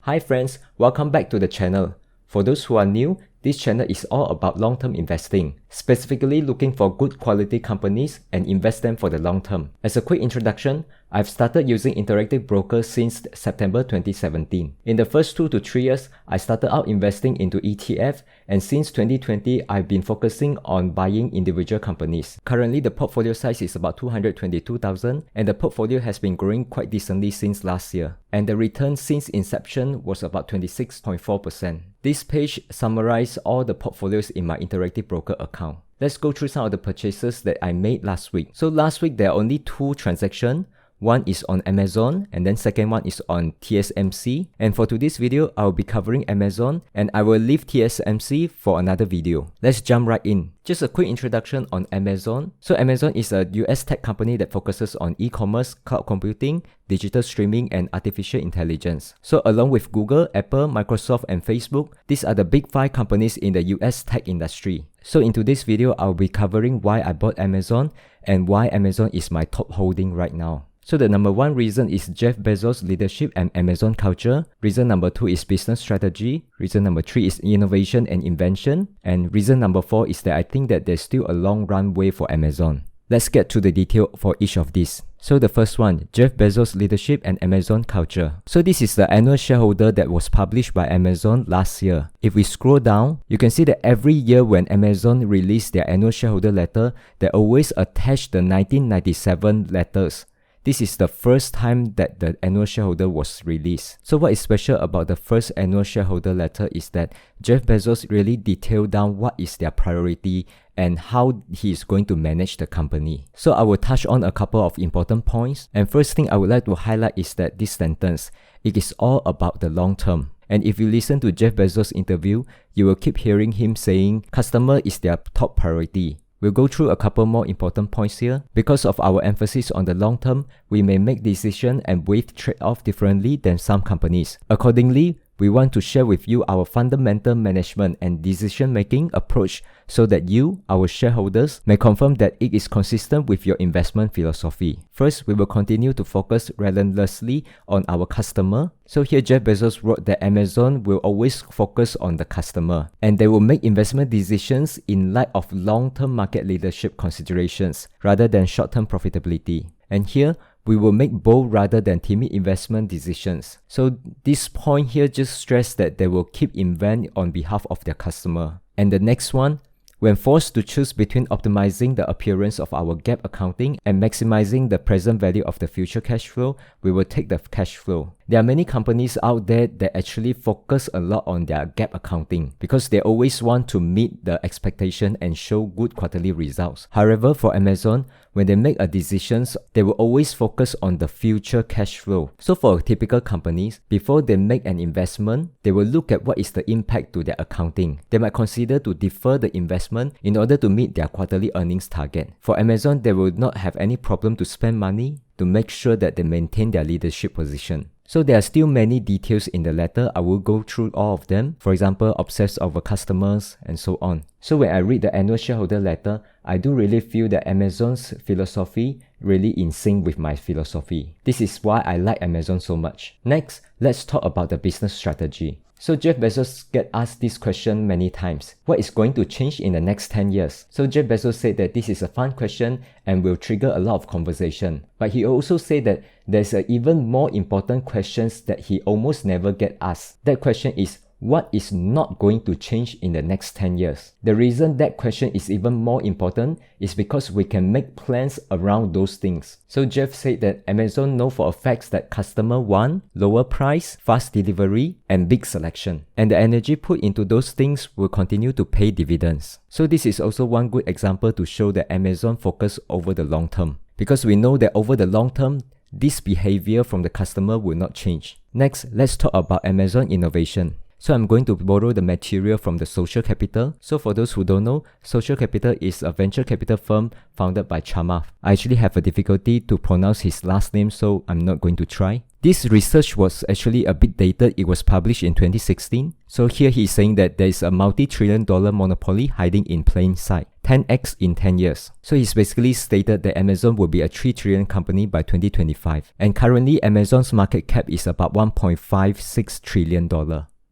Hi friends, welcome back to the channel. For those who are new, this channel is all about long-term investing, specifically looking for good quality companies and invest them for the long term. As a quick introduction, I've started using Interactive Broker since September 2017. In the first 2 to 3 years, I started out investing into ETF, and since 2020, I've been focusing on buying individual companies. Currently, the portfolio size is about 222,000, and the portfolio has been growing quite decently since last year. And the return since inception was about 26.4%. This page summarizes all the portfolios in my Interactive Broker account. Let's go through some of the purchases that I made last week. So last week, there are only 2 transactions. One is on Amazon, and then second one is on TSMC. And for today's video, I will be covering Amazon, and I will leave TSMC for another video. Let's jump right in. Just a quick introduction on Amazon. So Amazon is a US tech company that focuses on e-commerce, cloud computing, digital streaming, and artificial intelligence. So along with Google, Apple, Microsoft, and Facebook, these are the big 5 companies in the US tech industry. So in today's video, I'll be covering why I bought Amazon and why Amazon is my top holding right now. So the number 1 reason is Jeff Bezos' leadership and Amazon culture. Reason number 2 is business strategy. Reason number 3 is innovation and invention. And reason number 4 is that I think that there's still a long runway for Amazon. Let's get to the detail for each of these. So the first one, Jeff Bezos' leadership and Amazon culture. So this is the annual shareholder that was published by Amazon last year. If we scroll down, you can see that every year when Amazon released their annual shareholder letter, they always attach the 1997 letters. This is the first time that the annual shareholder was released. So what is special about the first annual shareholder letter is that Jeff Bezos really detailed down what is their priority and how he is going to manage the company. So I will touch on a couple of important points. And first thing I would like to highlight is that this sentence, it is all about the long term. And if you listen to Jeff Bezos' interview, you will keep hearing him saying customer is their top priority. We'll go through a couple more important points here. Because of our emphasis on the long term, we may make decisions and weigh trade-off differently than some companies. Accordingly, we want to share with you our fundamental management and decision-making approach so that you, our shareholders, may confirm that it is consistent with your investment philosophy. First, we will continue to focus relentlessly on our customer. So here Jeff Bezos wrote that Amazon will always focus on the customer, and they will make investment decisions in light of long-term market leadership considerations rather than short-term profitability. And here, we will make bold rather than timid investment decisions. So this point here just stress that they will keep invest on behalf of their customer. And the next one, when forced to choose between optimizing the appearance of our GAAP accounting and maximizing the present value of the future cash flow, we will take the cash flow. There are many companies out there that actually focus a lot on their GAAP accounting because they always want to meet the expectation and show good quarterly results. However, for Amazon, when they make a decision, they will always focus on the future cash flow. So for typical companies, before they make an investment, they will look at what is the impact to their accounting. They might consider to defer the investment in order to meet their quarterly earnings target. For Amazon, they will not have any problem to spend money to make sure that they maintain their leadership position. So there are still many details in the letter. I will go through all of them. For example, obsess over customers and so on. So when I read the annual shareholder letter, I do really feel that Amazon's philosophy really in sync with my philosophy. This is why I like Amazon so much. Next, let's talk about the business strategy. So Jeff Bezos get asked this question many times. What is going to change in the next 10 years? So Jeff Bezos said that this is a fun question and will trigger a lot of conversation. But he also said that there's an even more important questions that he almost never get asked. That question is, what is not going to change in the next 10 years? The reason that question is even more important is because we can make plans around those things. So Jeff said that Amazon know for a fact that customer want lower price, fast delivery, and big selection. And the energy put into those things will continue to pay dividends. So this is also one good example to show that Amazon focus over the long term. Because we know that over the long term, this behavior from the customer will not change. Next, let's talk about Amazon innovation. So I'm going to borrow the material from the Social Capital. So for those who don't know, Social Capital is a venture capital firm founded by Chamath. I actually have a difficulty to pronounce his last name, so I'm not going to try. This research was actually a bit dated. It was published in 2016. So here he's saying that there is a multi-trillion-dollar monopoly hiding in plain sight, 10x in 10 years. So he's basically stated that Amazon will be a 3 trillion company by 2025. And currently, Amazon's market cap is about $1.56 trillion.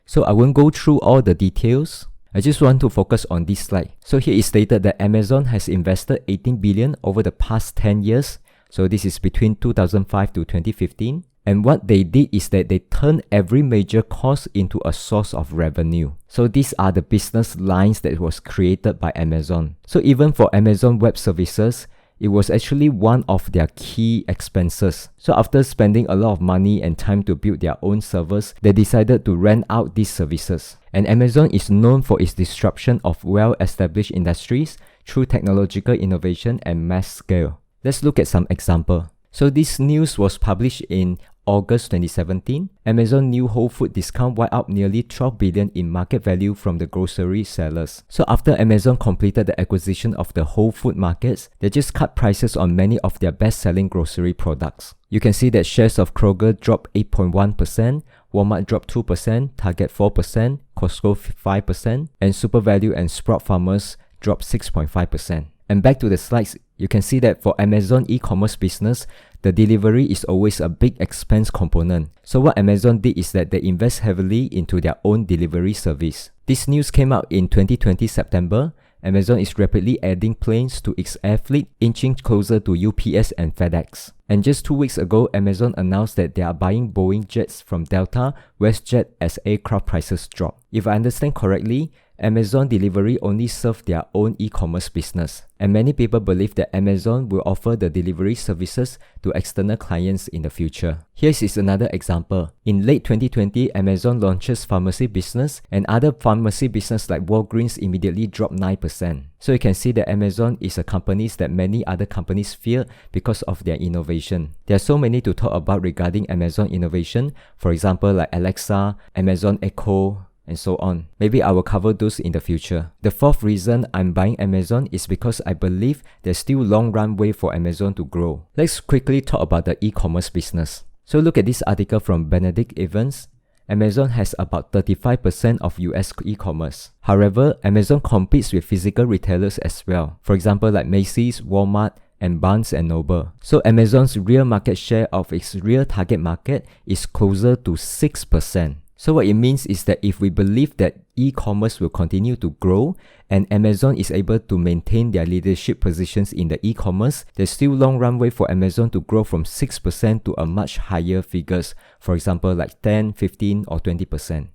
So I won't go through all the details. I just want to focus on this slide. So here is stated that Amazon has invested 18 billion over the past 10 years. So this is between 2005 to 2015. And what they did is that they turned every major cost into a source of revenue. So these are the business lines that was created by Amazon. So even for Amazon Web Services, it was actually one of their key expenses. So after spending a lot of money and time to build their own servers, they decided to rent out these services. And Amazon is known for its disruption of well-established industries through technological innovation and mass scale. Let's look at some example. So this news was published in August 2017. Amazon new Whole Food discount wiped out nearly 12 billion in market value from the grocery sellers. So after Amazon completed the acquisition of the Whole Food markets, they just cut prices on many of their best-selling grocery products. You can see that shares of Kroger dropped 8.1%, Walmart dropped 2%, Target 4%, Costco 5%, and Super Value and Sprout Farmers dropped 6.5%. And back to the slides, you can see that for Amazon e-commerce business, the delivery is always a big expense component. So what Amazon did is that they invest heavily into their own delivery service. This news came out in 2020 September. Amazon is rapidly adding planes to its air fleet, inching closer to UPS and FedEx. And just 2 weeks ago, Amazon announced that they are buying Boeing jets from Delta, WestJet as aircraft prices drop. If I understand correctly, Amazon delivery only serves their own e-commerce business, and many people believe that Amazon will offer the delivery services to external clients in the future. Here is another example. In late 2020, Amazon launches pharmacy business, and other pharmacy business like Walgreens immediately dropped 9%. So you can see that Amazon is a company that many other companies fear because of their innovation. There are so many to talk about regarding Amazon innovation, for example like Alexa, Amazon Echo, and so on. Maybe I will cover those in the future. The fourth reason I'm buying Amazon is because I believe there's still long runway for Amazon to grow. Let's quickly talk about the e-commerce business. So look at this article from Benedict Evans. Amazon has about 35% of US e-commerce. However, Amazon competes with physical retailers as well. For example, like Macy's, Walmart, and Barnes & Noble. So Amazon's real market share of its real target market is closer to 6%. So what it means is that if we believe that e-commerce will continue to grow and Amazon is able to maintain their leadership positions in the e-commerce, there's still long runway for Amazon to grow from 6% to a much higher figures, for example like 10, 15 or 20%.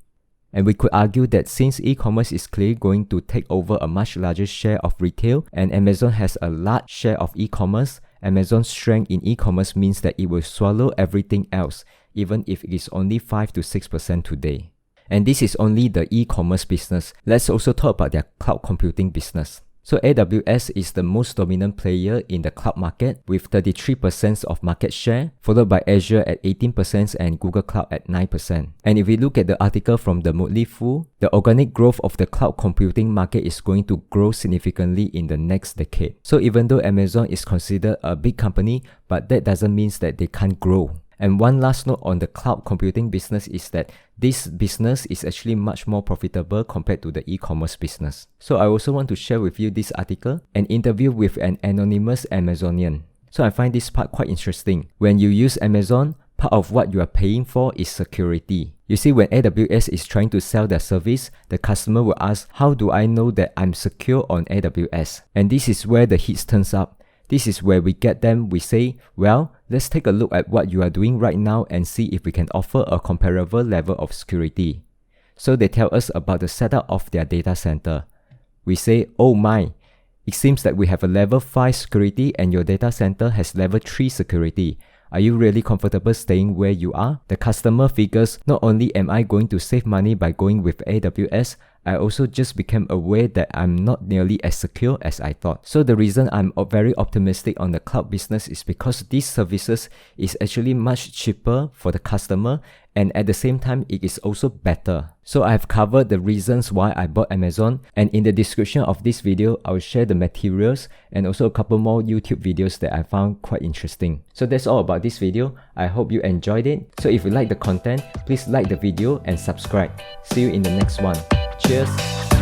And we could argue that since e-commerce is clearly going to take over a much larger share of retail and Amazon has a large share of e-commerce, Amazon's strength in e-commerce means that it will swallow everything else, even if it is only 5 to 6% today. And this is only the e-commerce business. Let's also talk about their cloud computing business. So AWS is the most dominant player in the cloud market with 33% of market share, followed by Azure at 18% and Google Cloud at 9%. And if we look at the article from the Motley Fool, the organic growth of the cloud computing market is going to grow significantly in the next decade. So even though Amazon is considered a big company, but that doesn't mean that they can't grow. And one last note on the cloud computing business is that this business is actually much more profitable compared to the e-commerce business. So I also want to share with you this article, an interview with an anonymous Amazonian. So I find this part quite interesting. When you use Amazon, part of what you are paying for is security. You see, when AWS is trying to sell their service, the customer will ask, how do I know that I'm secure on AWS? And this is where the heat turns up. This is where we get them. We say, well, let's take a look at what you are doing right now and see if we can offer a comparable level of security. So they tell us about the setup of their data center. We say, oh my, it seems that we have a level 5 security and your data center has level 3 security. Are you really comfortable staying where you are? The customer figures, not only am I going to save money by going with AWS, I also just became aware that I'm not nearly as secure as I thought. So the reason I'm very optimistic on the cloud business is because these services is actually much cheaper for the customer and at the same time it is also better. So I have covered the reasons why I bought Amazon, and in the description of this video I will share the materials and also a couple more YouTube videos that I found quite interesting. So that's all about this video. I hope you enjoyed it. So if you like the content, please like the video and subscribe. See you in the next one. Cheers!